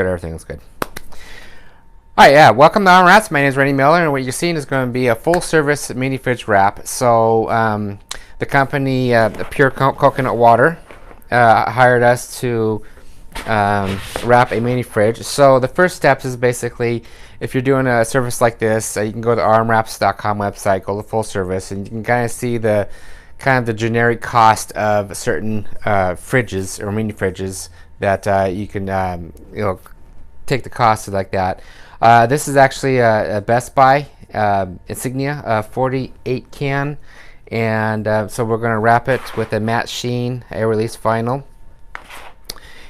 Good, everything looks good. Alright, yeah, welcome to Unwraps. My name is Randy Miller, and what you're seeing is going to be a full-service mini fridge wrap. So, the company, Pure Coconut Water, hired us to wrap a mini fridge. So the first steps is basically, if you're doing a service like this, you can go to the unwraps.com website, go to full service, and you can kind of see the generic cost of certain fridges or mini fridges that you can take the cost of like that. This is actually a Best Buy Insignia 48 can, and so we're going to wrap it with a matte sheen air release vinyl.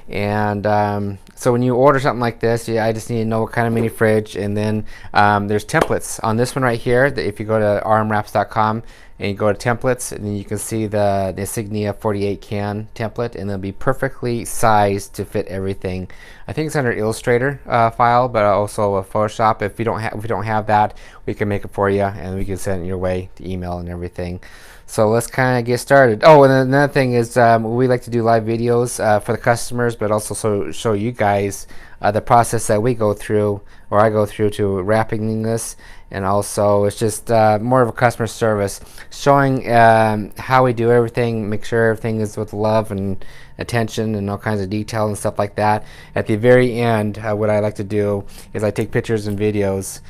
And so when you order something like this, I just need to know what kind of mini fridge, and then there's templates on this one right here. If you go to rmwraps.com and you go to templates, and then you can see the Insignia 48 can template, and it'll be perfectly sized to fit everything. I think it's under Illustrator file, but also a Photoshop. If we don't have that, we can make it for you, and we can send it your way to email and everything. So let's kind of get started. Oh, and another thing is we like to do live videos for the customers, but also show you guys the process that we go through, or I go through, to wrapping this. And also it's just more of a customer service, showing how we do everything, make sure everything is with love and attention and all kinds of detail and stuff like that. At the very end, what I like to do is I take pictures and videos,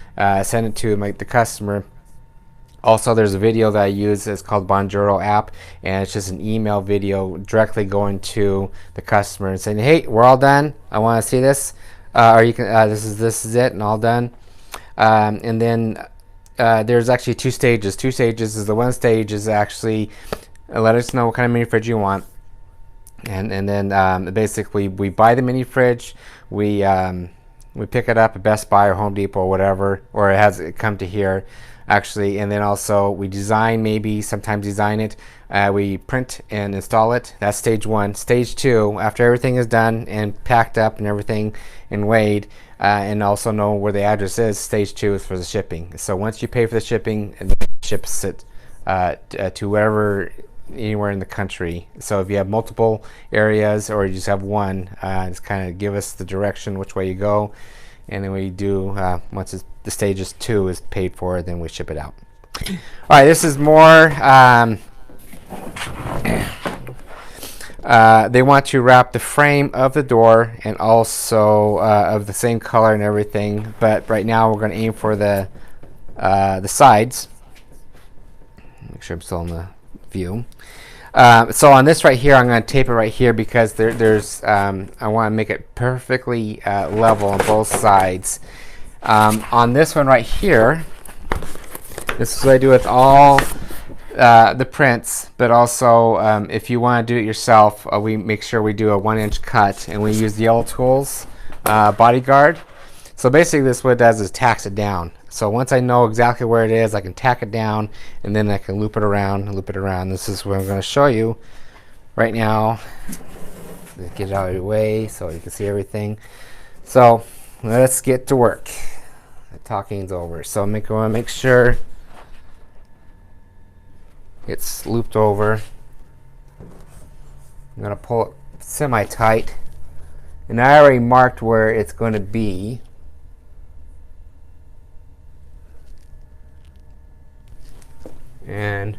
send it to the customer. Also, there's a video that I use. It's called Bonjoro app, and it's just an email video directly going to the customer and saying, "Hey, we're all done. I want to see this, or you can. This is it, and all done." And then there's actually two stages. Two stages is the one stage is actually let us know what kind of mini fridge you want, and then basically we buy the mini fridge. We pick it up at Best Buy or Home Depot or whatever, or it has it come to here. Actually, and then also we design, sometimes design it, we print and install it. That's stage one. Stage two, after everything is done and packed up and everything and weighed, and also know where the address is, stage two is for the shipping. So once you pay for the shipping, and then it ships it to wherever, anywhere in the country. So if you have multiple areas or you just have one, just kind of give us the direction which way you go. And then we do, once the stages 2 is paid for, then we ship it out. All right, this is more, they want to wrap the frame of the door and also of the same color and everything. But right now we're going to aim for the sides. Make sure I'm still in the view. So on this right here, I'm going to tape it right here because there's I want to make it perfectly level on both sides. On this one right here, this is what I do with all the prints, but also if you want to do it yourself, we make sure we do a 1-inch cut, and we use the yellow tools bodyguard. So basically this what it does is tacks it down. So once I know exactly where it is, I can tack it down, and then I can loop it around and loop it around. This is what I'm going to show you right now. Let's get it out of the way so you can see everything. So let's get to work. The talking's over. So I'm going to make sure it's looped over. I'm going to pull it semi-tight, and I already marked where it's going to be. And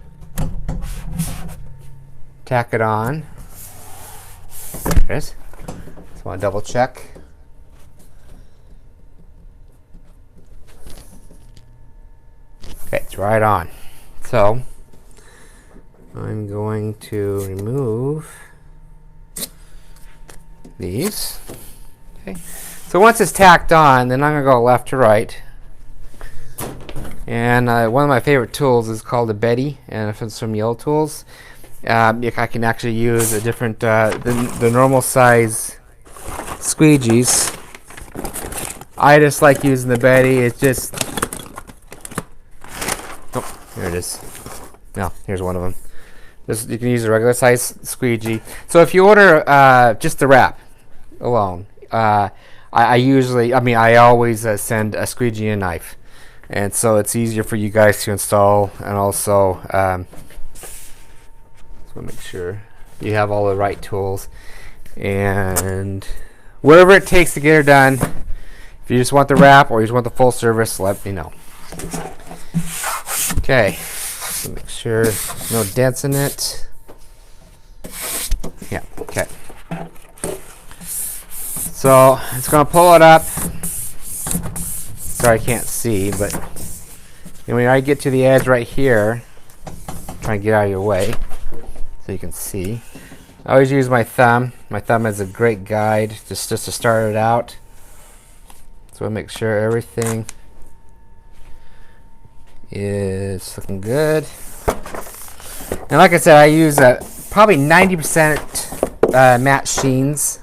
tack it on. There it is. Just want to double check. Okay, it's right on. So I'm going to remove these. Okay. So once it's tacked on, then I'm going to go left to right. And one of my favorite tools is called a Betty, and if it's from Yellow Tools, I can actually use a different, the normal size squeegees. I just like using the Betty. It's just, oh, there it is. No, here's one of them. You can use a regular size squeegee. So if you order just the wrap alone, I always send a squeegee and a knife. And so it's easier for you guys to install, and also so make sure you have all the right tools. And whatever it takes to get her done. If you just want the wrap or you just want the full service, let me know. Okay, so make sure there's no dents in it. Yeah, okay. So it's going to pull it up. Sorry I can't see, but when I get to the edge right here, try and get out of your way so you can see. I always use my thumb. My thumb is a great guide just to start it out. So we'll make sure everything is looking good. And like I said, I use probably 90% matte sheens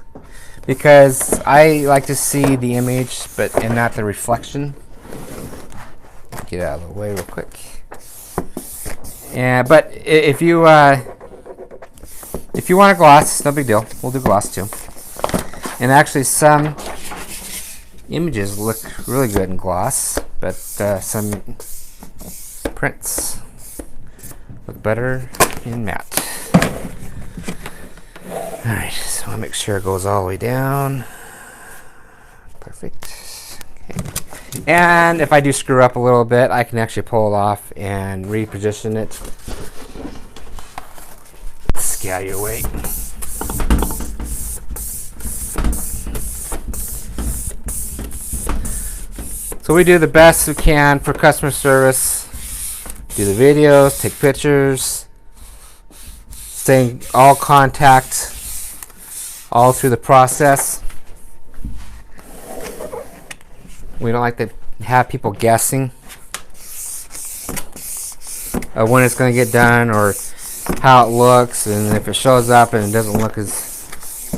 because I like to see the image and not the reflection. Get out of the way real quick. Yeah, but if you want a gloss, no big deal. We'll do gloss too. And actually, some images look really good in gloss, but some prints look better in matte. Alright, so I'll make sure it goes all the way down. Perfect. Okay. And if I do screw up a little bit, I can actually pull it off and reposition it. Let's get out of your way. So we do the best we can for customer service. Do the videos, take pictures, stay in all contact all through the process. We don't like to have people guessing of when it's going to get done or how it looks, and if it shows up and it doesn't look as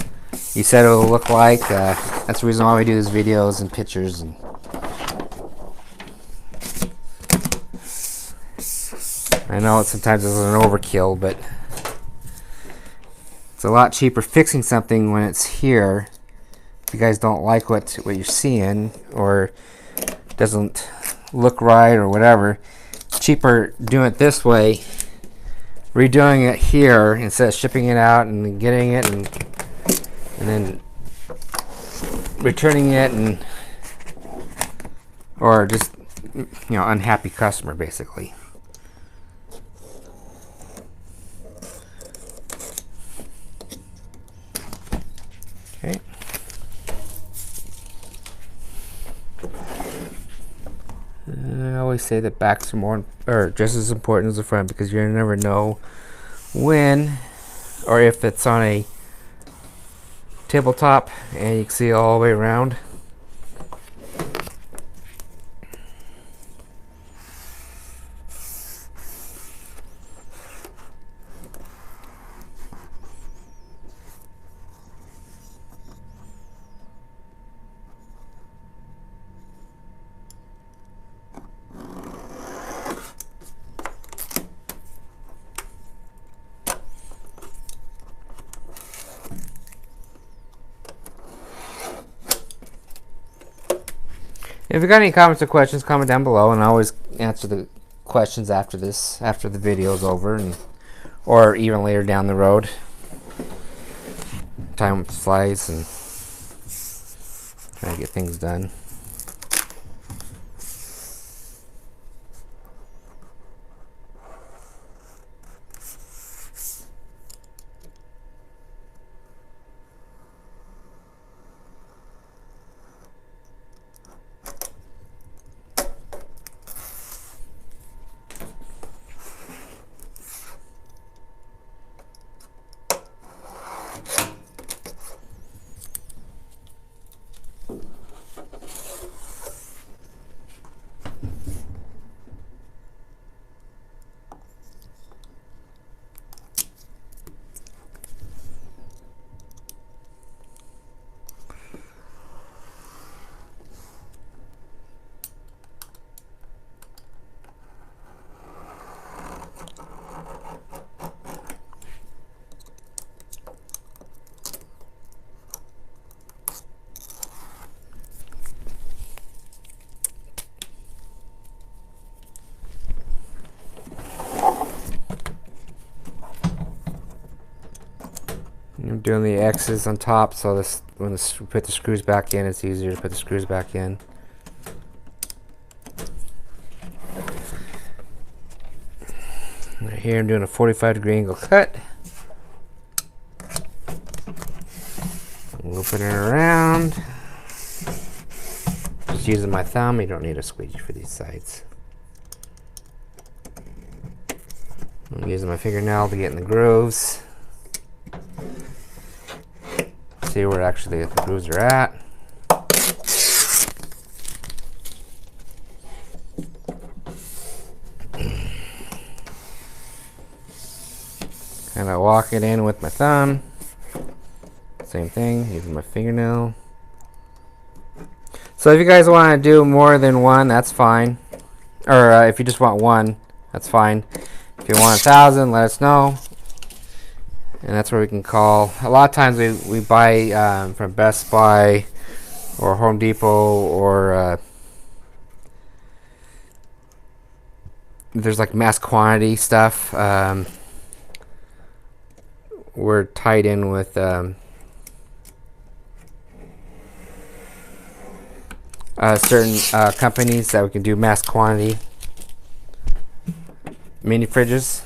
you said it will look like, that's the reason why we do these videos and pictures. And I know sometimes it's an overkill, but it's a lot cheaper fixing something when it's here. If you guys don't like what you're seeing or doesn't look right or whatever, it's cheaper doing it this way, redoing it here instead of shipping it out and getting it and then returning it or just unhappy customer basically. Okay. I always say that backs are more or just as important as the front because you never know when or if it's on a tabletop and you can see it all the way around. If you got any comments or questions, comment down below, and I always answer the questions after the video is over, or even later down the road. Time flies, and trying to get things done. I'm doing the X's on top, so this when we put the screws back in, it's easier to put the screws back in. Right here, I'm doing a 45-degree angle cut. Looping it around. Just using my thumb. You don't need a squeegee for these sides. I'm using my fingernail to get in the grooves. See where actually the grooves are at. Kind of walk it in with my thumb. Same thing, using my fingernail. So if you guys want to do more than one, that's fine. Or if you just want one, that's fine. If you want 1,000, let us know. And that's where we can call. A lot of times we buy from Best Buy or Home Depot, or there's like mass quantity stuff. We're tied in with certain companies that we can do mass quantity mini fridges.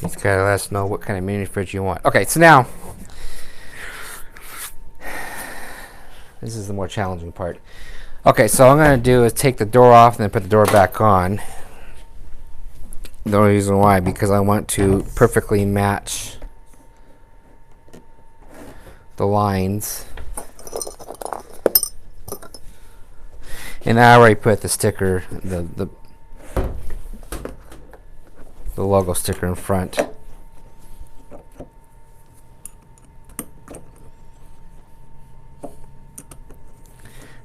Just gotta let us know what kind of mini fridge you want. Okay, so now this is the more challenging part. Okay, so what I'm gonna do is take the door off and then put the door back on. The only reason why, because I want to perfectly match the lines. And I already put the sticker, the logo sticker in front. And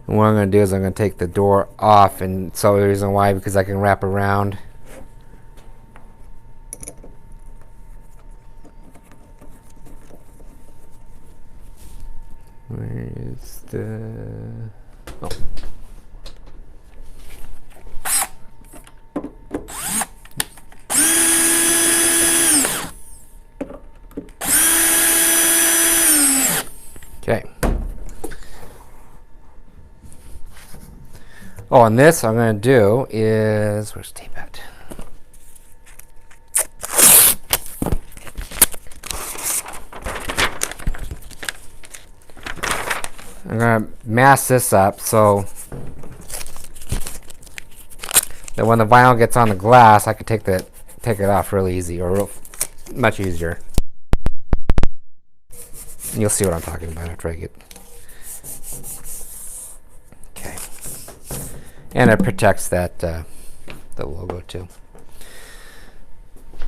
what I'm going to do is I'm going to take the door off, and so the reason why, because I can wrap around. Where is the... Oh. Okay. Oh, and this I'm going to do is... Where's tape at? I'm going to mask this up so that when the vinyl gets on the glass, I can take it off really easy, or much easier. And you'll see what I'm talking about after I get... Okay. And it protects that the logo too.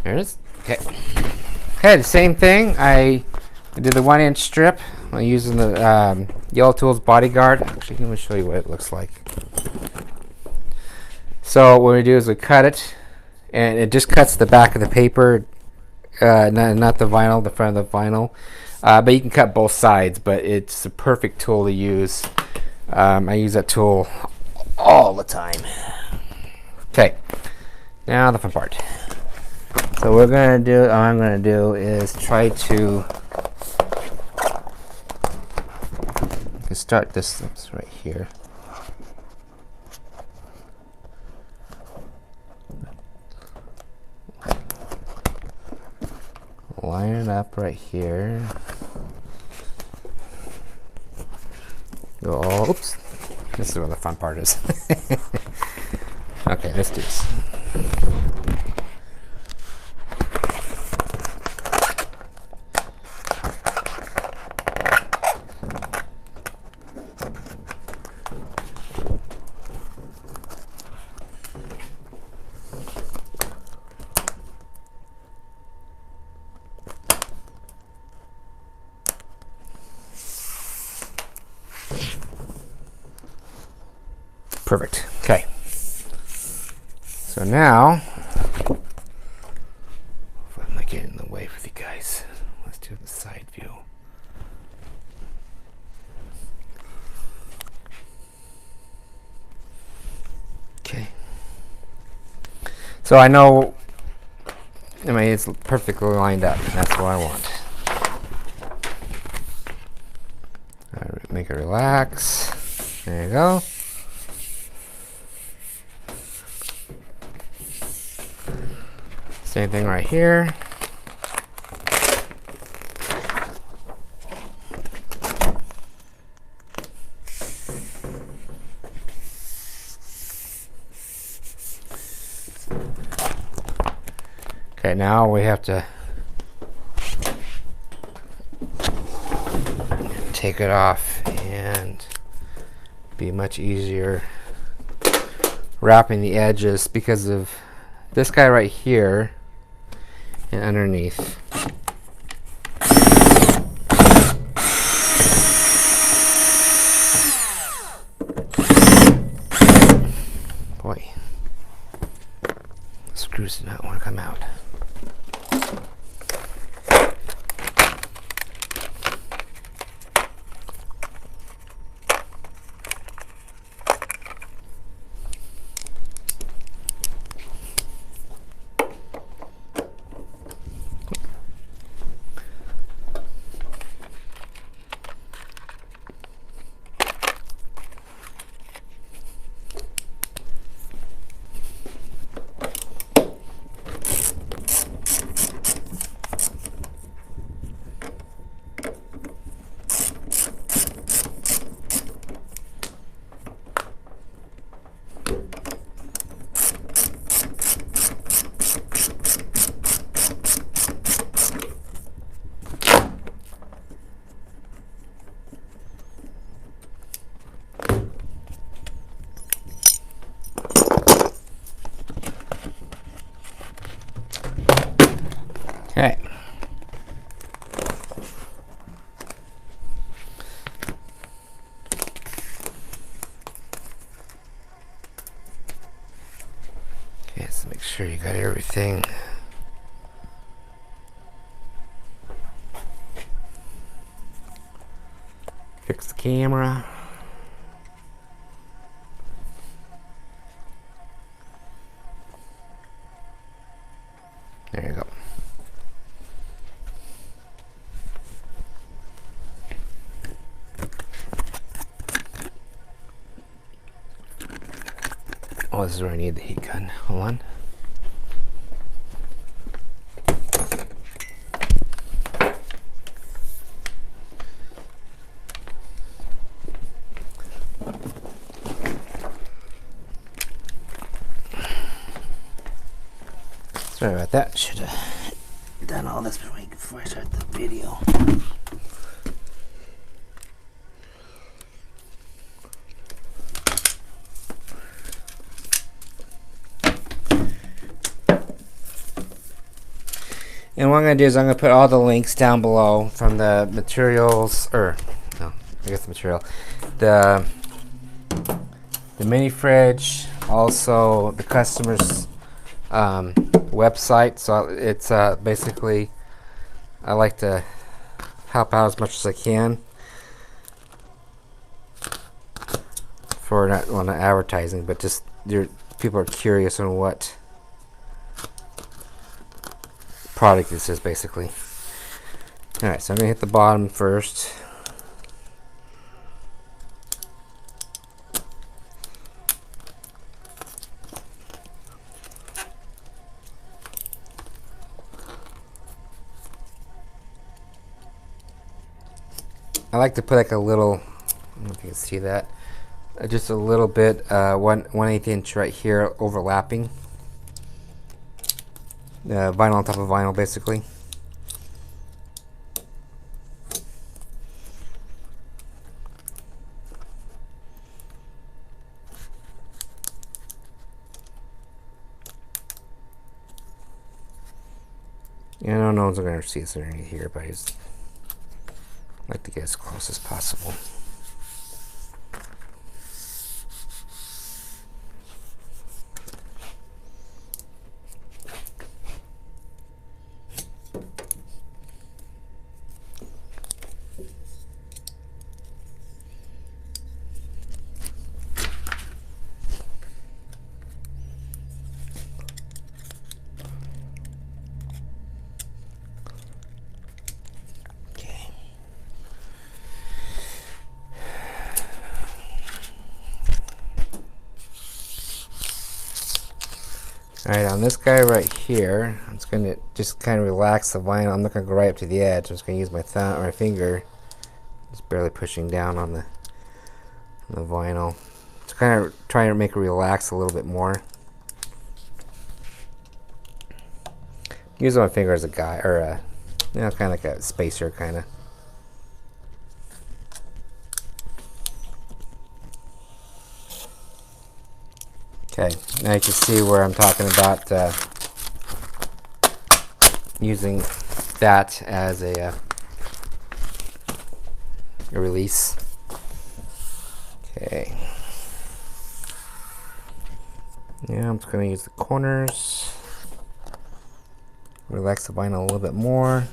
There it is. Okay. Okay, the same thing. I did the 1-inch strip. I'm using the Yellow Tools Bodyguard. Actually, let me show you what it looks like. So what we do is we cut it, and it just cuts the back of the paper, not the vinyl, the front of the vinyl. But you can cut both sides, but it's a perfect tool to use. I use that tool all the time. Okay, now the fun part. So what I'm gonna do is try to start this right here. Line it up right here. Go all, oops. This is where the fun part is. Okay, let's do this. Perfect. Okay. So now, if I'm not getting in the way with you guys, let's do the side view. Okay. So I know I mean, it's perfectly lined up, and that's what I want. Make it relax. There you go. Same thing right here. Okay, now we have to take it off and be much easier wrapping the edges because of this guy right here and underneath. Boy, screws do not want to come out. Okay. Okay, so make sure you got everything. Fix the camera. There you go. Oh, this is where I need the heat gun. Hold on. Sorry about that. Should have done all this before I start the video. And what I'm going to do is I'm going to put all the links down below from the materials, or no, I guess the material, the mini fridge, also the customer's website. So it's basically, I like to help out as much as I can for not advertising, but just people are curious on what product this is basically. Alright, so I'm gonna hit the bottom first. I like to put like a little, I don't know if you can see that, just a little bit, 1/8 inch right here overlapping. Vinyl on top of vinyl, basically. Yeah, I don't know if I'm going to see this underneath here, but I just like to get as close as possible. Alright, on this guy right here, I'm just going to just kind of relax the vinyl. I'm not going to go right up to the edge. I'm just going to use my thumb or my finger, just barely pushing down on the vinyl. Just kind of trying to make it relax a little bit more. Using my finger as a guide, or a, you know, kind of like a spacer, kind of. Okay, now you can see where I'm talking about using that as a release. Okay. Now I'm just going to use the corners. Relax the vinyl a little bit more.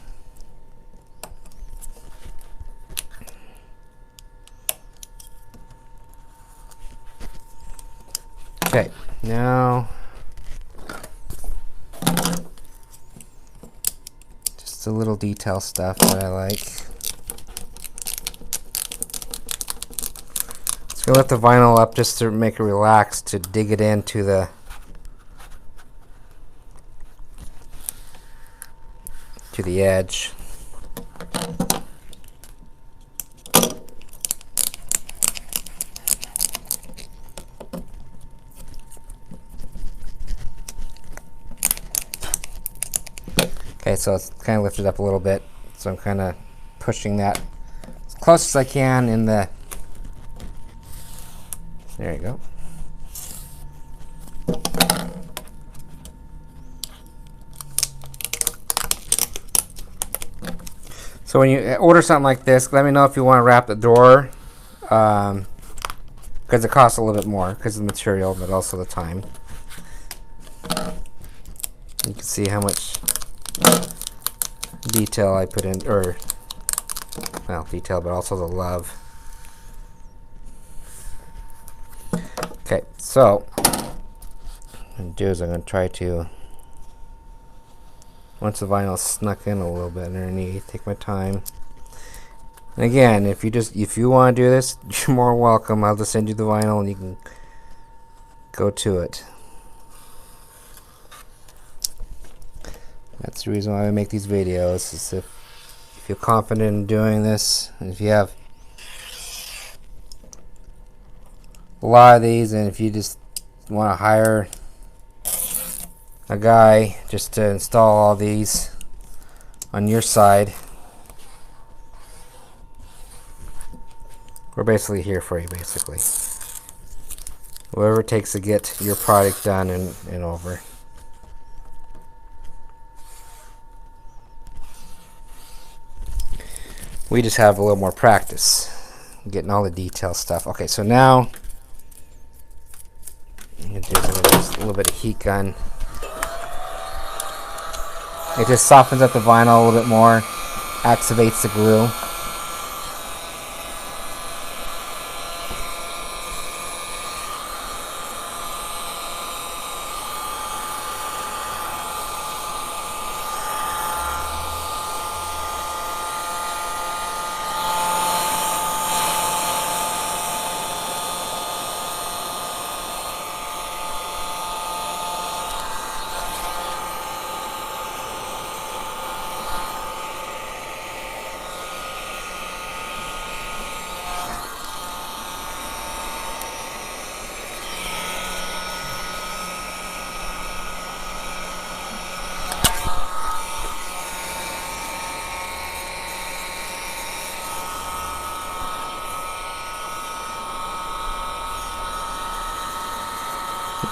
Okay, now just a little detail stuff that I like. Just gonna let the vinyl up just to make it relax, to dig it into the edge. Okay, so it's kind of lifted up a little bit, so I'm kind of pushing that as close as I can in the, there you go. So when you order something like this, let me know if you want to wrap the door, because it costs a little bit more because of the material, but also the time. You can see how much detail I put in, or, well, detail, but also the love. Okay, so what I'm going to do is I'm going to try to, once the vinyl snuck in a little bit underneath, take my time. And again, if you want to do this, you're more welcome. I'll just send you the vinyl and you can go to it. That's the reason why I make these videos, is if you feel confident in doing this, and if you have a lot of these, and if you just want to hire a guy just to install all these on your side, we're basically here for you, basically. Whatever it takes to get your product done and over. We just have a little more practice getting all the detail stuff. Okay, so now I'm going to do just a little bit of heat gun. It just softens up the vinyl a little bit more, activates the glue.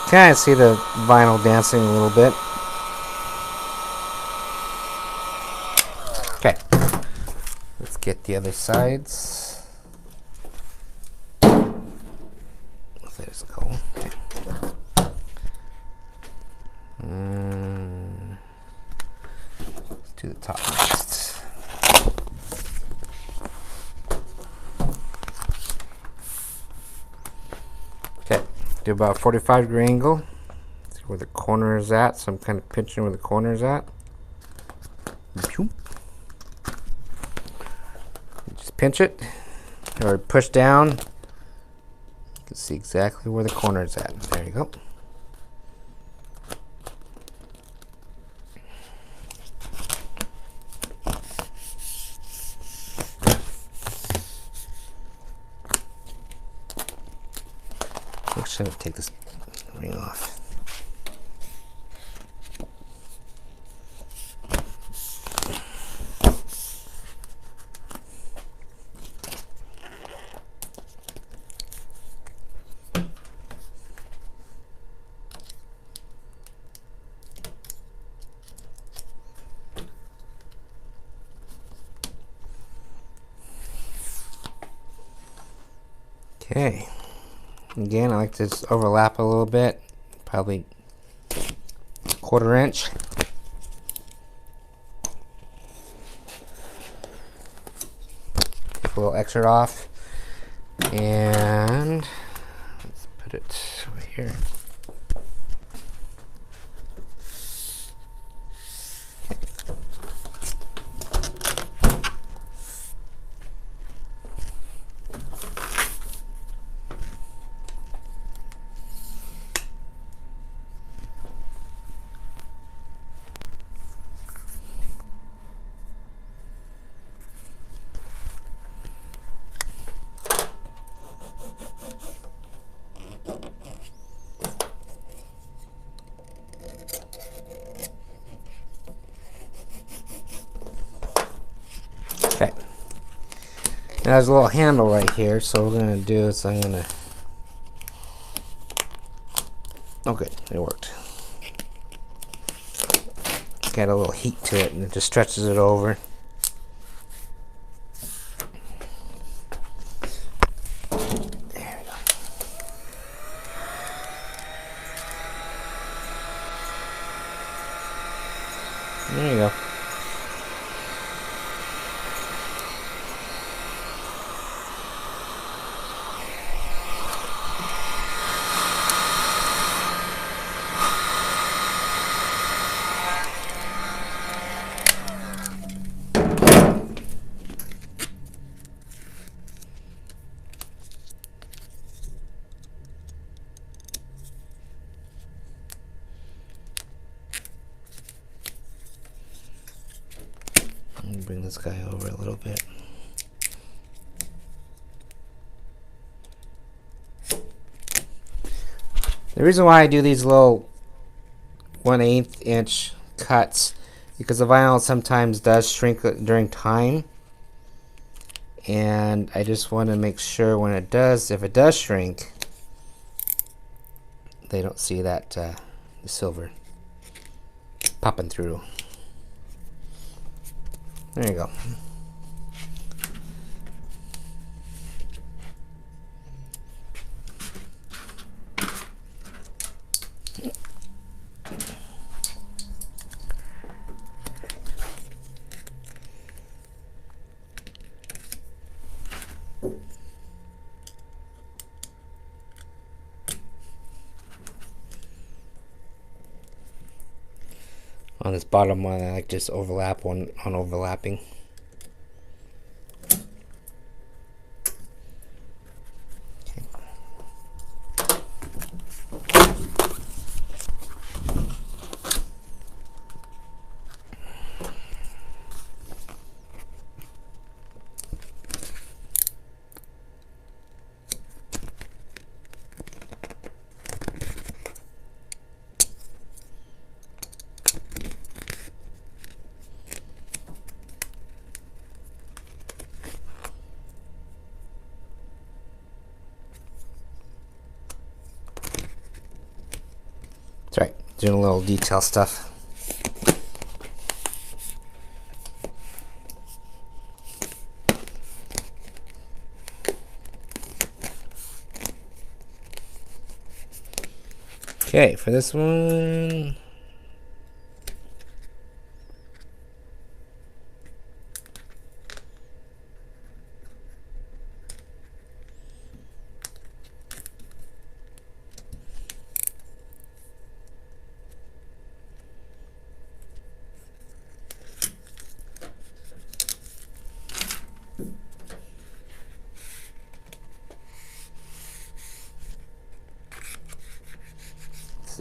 Kind of see the vinyl dancing a little bit. Okay, let's get the other sides. There's a go. Okay. Let's do the top next. Okay. Do about 45-degree angle. See where the corner is at. So I'm kind of pinching where the corner is at. Just pinch it or push down. You can see exactly where the corner is at. There you go. Actually, I'm gonna take this ring off. Okay. Again, I like to just overlap a little bit, probably 1/4 inch. Take a little extra off, and let's put it over here. Okay. Now there's a little handle right here, so what we're gonna do is I'm gonna. Oh, good, it worked. Got a little heat to it, and it just stretches it over. There we go. There you go. Bring this guy over a little bit. The reason why I do these little 1/8 inch cuts, because the vinyl sometimes does shrink during time, and I just want to make sure when it does, if it does shrink, they don't see that the silver popping through. There you go. On this bottom one, I like just overlap on overlapping. That's right, doing a little detail stuff. Okay, for this one,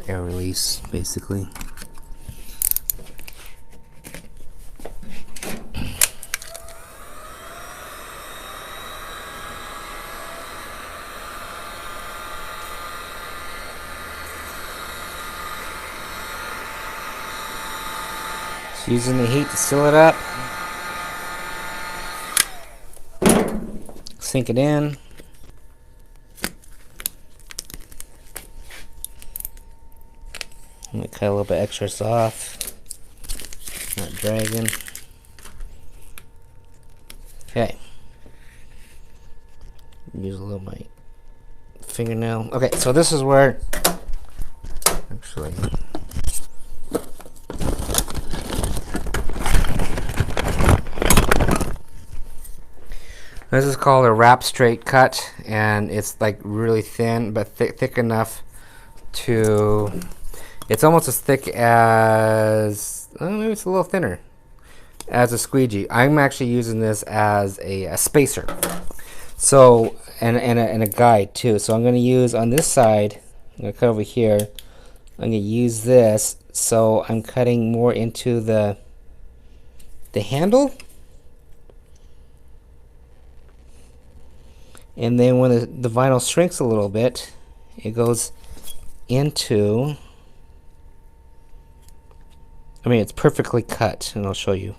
air release basically. Just using the heat to seal it up. Sink it in. I'm going to cut a little bit extras off. Not dragging. Okay. Use a little of my fingernail. Okay, so this is where actually this is called a wrap straight cut, and it's like really thin but thick enough to, it's almost as thick as, maybe it's a little thinner, as a squeegee. I'm actually using this as a spacer. So, and a guide too. So I'm going to use on this side, I'm going to cut over here. I'm going to use this, so I'm cutting more into the handle. And then when the vinyl shrinks a little bit, it goes into, I mean, it's perfectly cut, and I'll show you.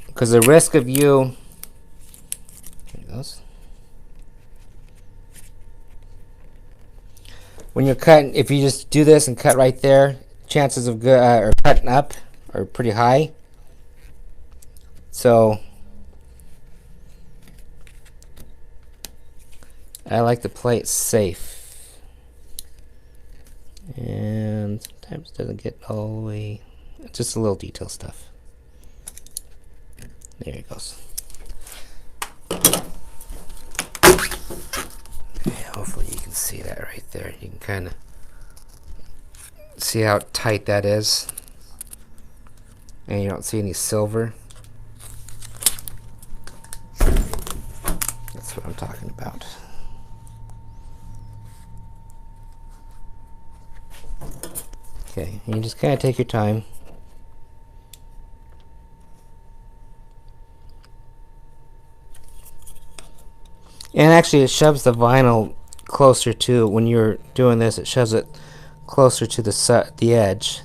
Because the risk of you, there it goes. When you're cutting, if you just do this and cut right there, chances of good or cutting up are pretty high. So I like to play it safe, and sometimes it doesn't get all the way. Just a little detail stuff. There it goes. Hopefully you can see that right there. You can kind of see how tight that is, and you don't see any silver. That's what I'm talking about. Okay, and you just kind of take your time. And actually it shoves the vinyl closer to, when you're doing this, it shoves it closer to the edge.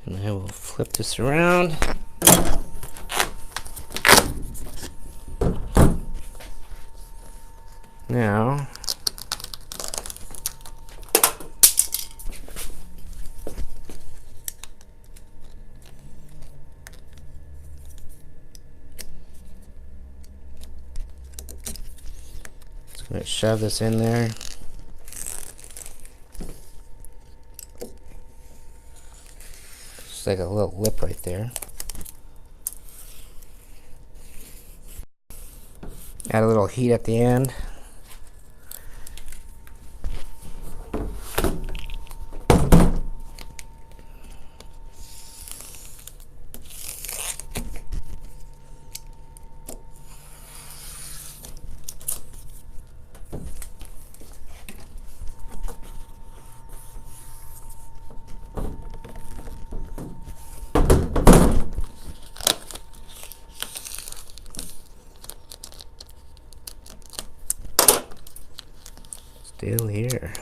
And I will flip this around. Now, just going to shove this in there. Just like a little lip right there. Add a little heat at the end. Still here.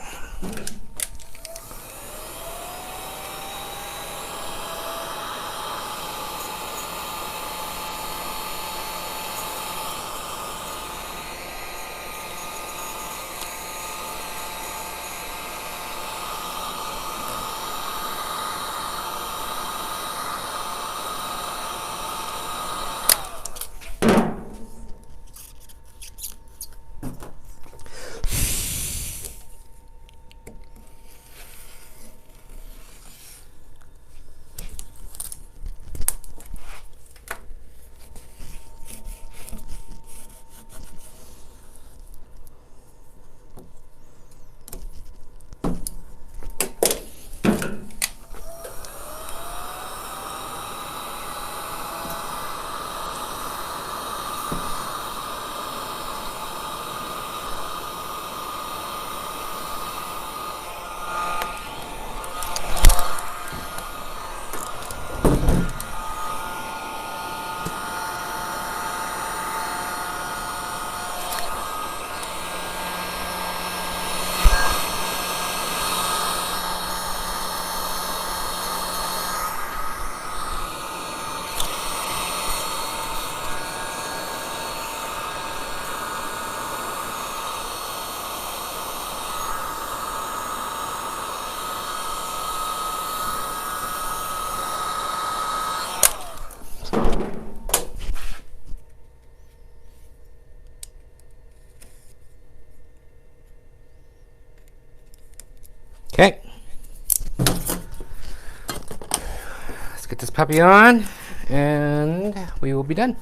puppy on, and we will be done.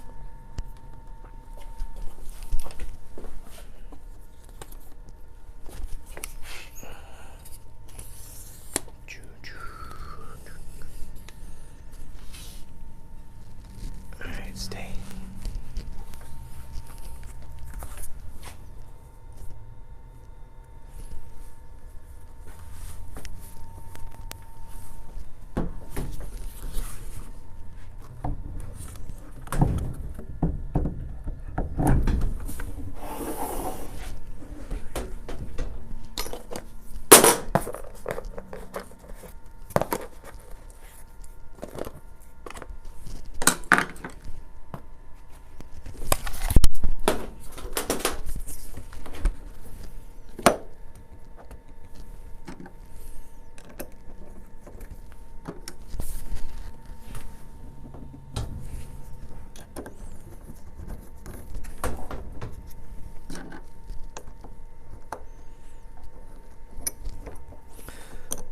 Alright, stay.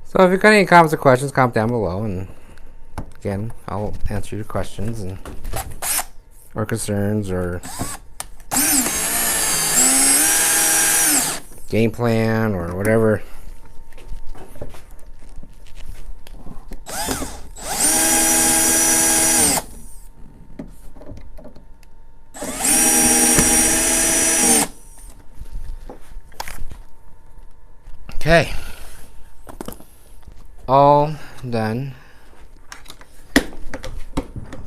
So if you've got any comments or questions, comment down below, and again, I'll answer your questions and or concerns or game plan or whatever. Okay. All done.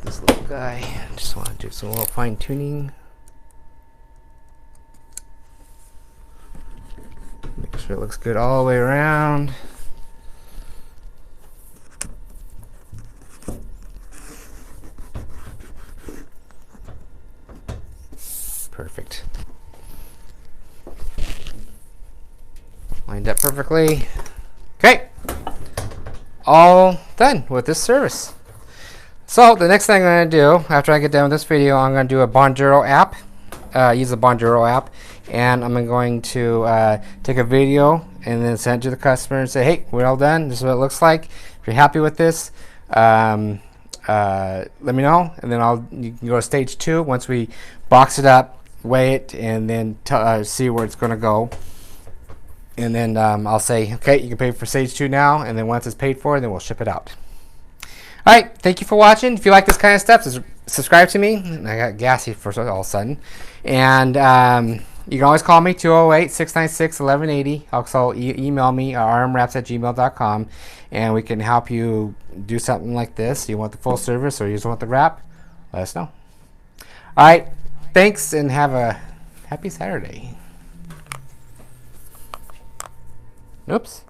This little guy. Just want to do some little fine tuning. Make sure it looks good all the way around. Perfect. Lined up perfectly. Okay. All done with this service. So the next thing I'm going to do after I get done with this video, I'm going to do a Bonduro app. Use the Bonduro app, and I'm going to take a video and then send it to the customer and say, hey, we're all done. This is what it looks like. If you're happy with this, let me know, and then you can go to stage 2 once we box it up, weigh it, and then see where it's going to go. And then I'll say, okay, you can pay for stage 2 now, and then once it's paid for, then we'll ship it out. All right, thank you for watching. If you like this kind of stuff, subscribe to me. I got gassy for all of a sudden. And you can always call me, 208-696-1180. Also, email me at rmwraps@gmail.com, and we can help you do something like this. You want the full service or you just want the wrap? Let us know. All right, thanks, and have a happy Saturday. Oops.